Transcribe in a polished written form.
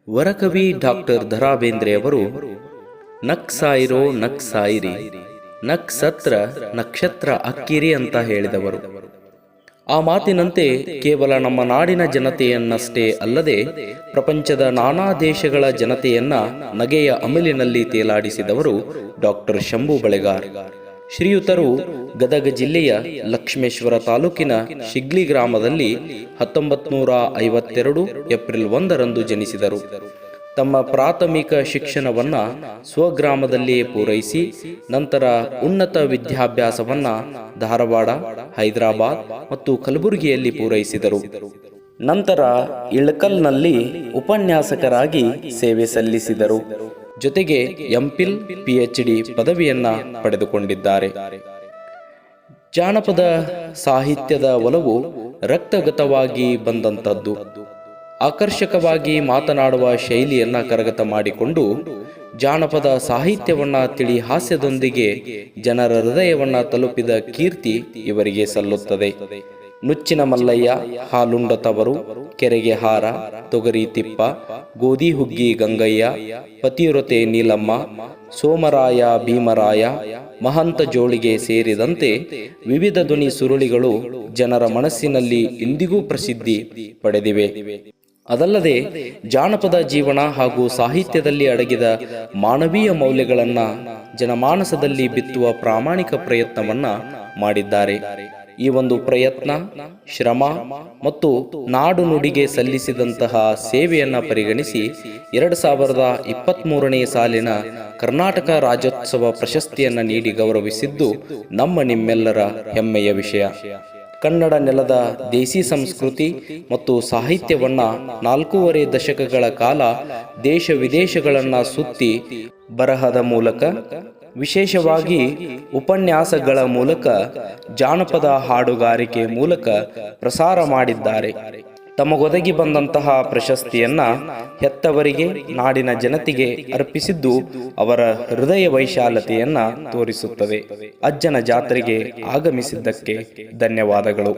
ವರಕವಿ doctor the ರಾ ಬೇಂದ್ರೆಯವರು ನಕ್ ಸಾಯಿರೋ ನಕ್ ಸಾಯಿರಿ, ನಕ್ ಸತ್ರ ನಕ್ಷತ್ರ ಅಕ್ಕಿರಿ ಅಂತ ಹೇಳಿದವರು. ಆ ಮಾತಿನಂತೆ ಕೇವಲ ನಮ್ಮ ನಾಡಿನ ಜನತೆಯನ್ನಷ್ಟೇ ಅಲ್ಲದೆ ಪ್ರಪಂಚದ ನಾನಾ ದೇಶಗಳ ಜನತೆಯನ್ನ ನಗೆಯ ಅಮಲಿನಲ್ಲಿ ತೇಲಾಡಿಸಿದವರು ಡಾಕ್ಟರ್ ಶಂಭು ಬಳೆಗಾರ್. ಶ್ರೀಯುತರು ಗದಗ ಜಿಲ್ಲೆಯ ಲಕ್ಷ್ಮೇಶ್ವರ ತಾಲೂಕಿನ ಶಿಗ್ಲಿ ಗ್ರಾಮದಲ್ಲಿ 1952 ಏಪ್ರಿಲ್ 1ರಂದು ಜನಿಸಿದರು. ತಮ್ಮ ಪ್ರಾಥಮಿಕ ಶಿಕ್ಷಣವನ್ನ ಸ್ವಗ್ರಾಮದಲ್ಲಿಯೇ ಪೂರೈಸಿ ನಂತರ ಉನ್ನತ ವಿದ್ಯಾಭ್ಯಾಸವನ್ನ ಧಾರವಾಡ, ಹೈದರಾಬಾದ್ ಮತ್ತು ಕಲಬುರಗಿಯಲ್ಲಿ ಪೂರೈಸಿದರು. ನಂತರ ಇಳಕಲ್ನಲ್ಲಿ ಉಪನ್ಯಾಸಕರಾಗಿ ಸೇವೆ ಸಲ್ಲಿಸಿದರು. ಜೊತೆಗೆ ಎಂಫಿಲ್, PhD ಪದವಿಯನ್ನ ಪಡೆದುಕೊಂಡಿದ್ದಾರೆ. ಜಾನಪದ ಸಾಹಿತ್ಯದ ಒಲವು ರಕ್ತಗತವಾಗಿ ಬಂದಂಥದ್ದು. ಆಕರ್ಷಕವಾಗಿ ಮಾತನಾಡುವ ಶೈಲಿಯನ್ನ ಕರಗತ ಮಾಡಿಕೊಂಡು ಜಾನಪದ ಸಾಹಿತ್ಯವನ್ನ ತಿಳಿ ಹಾಸ್ಯದೊಂದಿಗೆ ಜನರ ಹೃದಯವನ್ನ ತಲುಪಿದ ಕೀರ್ತಿ ಇವರಿಗೆ ಸಲ್ಲುತ್ತದೆ. ನುಚ್ಚಿನ ಮಲ್ಲಯ್ಯ, ಹಾಲುಂಡ ತವರು, ಕೆರೆಗೆ ಹಾರ, ತೊಗರಿ ತಿಪ್ಪ, ಗೋಧಿ ಹುಗ್ಗಿ ಗಂಗಯ್ಯ, ಪತಿವ್ರತೆ ನೀಲಮ್ಮ, ಸೋಮರಾಯ ಭೀಮರಾಯ, ಮಹಂತ ಜೋಳಿಗೆ ಸೇರಿದಂತೆ ವಿವಿಧ ಧ್ವನಿ ಸುರುಳಿಗಳು ಜನರ ಮನಸ್ಸಿನಲ್ಲಿ ಇಂದಿಗೂ ಪ್ರಸಿದ್ಧಿ ಪಡೆದಿವೆ. ಅದಲ್ಲದೆ ಜಾನಪದ ಜೀವನ ಹಾಗೂ ಸಾಹಿತ್ಯದಲ್ಲಿ ಅಡಗಿದ ಮಾನವೀಯ ಮೌಲ್ಯಗಳನ್ನ ಜನಮಾನಸದಲ್ಲಿ ಬಿತ್ತುವ ಪ್ರಾಮಾಣಿಕ ಪ್ರಯತ್ನವನ್ನ ಮಾಡಿದ್ದಾರೆ. ಈ ಒಂದು ಪ್ರಯತ್ನ, ಶ್ರಮ ಮತ್ತು ನಾಡು ನುಡಿಗೆ ಸಲ್ಲಿಸಿದಂತಹ ಸೇವೆಯನ್ನ ಪರಿಗಣಿಸಿ 2023ನೇ ಸಾಲಿನ ಕರ್ನಾಟಕ ರಾಜ್ಯೋತ್ಸವ ಪ್ರಶಸ್ತಿಯನ್ನ ನೀಡಿ ಗೌರವಿಸಿದ್ದು ನಿಮ್ಮೆಲ್ಲರ ಹೆಮ್ಮೆಯ ವಿಷಯ. ಕನ್ನಡ ನೆಲದ ದೇಸಿ ಸಂಸ್ಕೃತಿ ಮತ್ತು ಸಾಹಿತ್ಯವನ್ನ 4.5 ದಶಕಗಳ ಕಾಲ ದೇಶ ವಿದೇಶಗಳನ್ನ ಸುತ್ತಿ ಬರಹದ ಮೂಲಕ, ವಿಶೇಷವಾಗಿ ಉಪನ್ಯಾಸಗಳ ಮೂಲಕ, ಜಾನಪದ ಹಾಡುಗಾರಿಕೆ ಮೂಲಕ ಪ್ರಸಾರ ಮಾಡಿದ್ದಾರೆ. ತಮಗೊದಗಿ ಬಂದಂತಹ ಪ್ರಶಸ್ತಿಯನ್ನ ಹೆತ್ತವರಿಗೆ, ನಾಡಿನ ಜನತೆಗೆ ಅರ್ಪಿಸಿದ್ದು ಅವರ ಹೃದಯ ವೈಶಾಲತೆಯನ್ನ ತೋರಿಸುತ್ತದೆ. ಅಜ್ಜನ ಜಾತ್ರೆಗೆ ಆಗಮಿಸಿದ್ದಕ್ಕೆ ಧನ್ಯವಾದಗಳು.